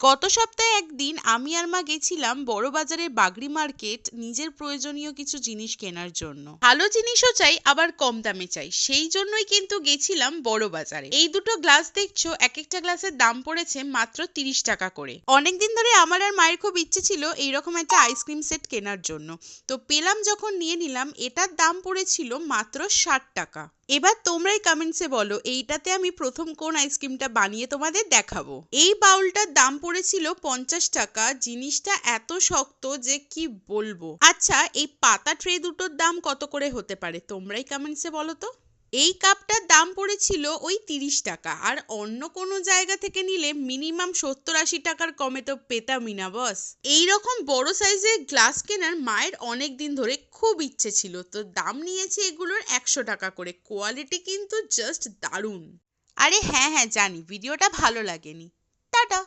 গত সপ্তাহে একদিন আমি আর মা গেছিলাম বড় বাজারের বাগড়ি মার্কেট নিজের প্রয়োজনীয় কিছু জিনিস কেনার জন্য। ভালো জিনিসও চাই আবার কম দামে চাই, সেই জন্যই কিন্তু গেছিলাম বড় বাজারে। এই দুটো গ্লাস দেখছো, এক একটা গ্লাসের দাম পড়েছে মাত্র 30 টাকা করে। অনেকদিন ধরে আমার আর মায়ের খুব ইচ্ছে ছিল এইরকম একটা আইসক্রিম সেট কেনার জন্য, তো পেলাম যখন নিয়ে নিলাম। এটার দাম পড়েছিল মাত্র 60 টাকা। এবার তোমরাই কমেন্টসে বলো এইটাতে আমি প্রথম কোন আইসক্রিমটা বানিয়ে তোমাদের দেখাবো। এই বাউলটার দাম পড়েছিল 50 টাকা। জিনিসটা এত শক্ত যে কি বলবো। আচ্ছা, এই পাতা ট্রে দুটোর দাম কত করে হতে পারে তোমরাই কমেন্টসে বলো তো। এই কাপটার দাম পড়েছিল ওই 30 টাকা, আর অন্য কোনো জায়গা থেকে নিলে মিনিমাম 70-80 টাকার কমে তো পেতামই না বস। এইরকম বড় সাইজের গ্লাস কেনার মায়ের অনেক দিন ধরে খুব ইচ্ছে ছিল, তো দাম নিয়েছে এগুলোর 100 টাকা করে। কোয়ালিটি কিন্তু জাস্ট দারুণ। আরে হ্যাঁ হ্যাঁ জানি ভিডিওটা ভালো লাগেনি। টাটা।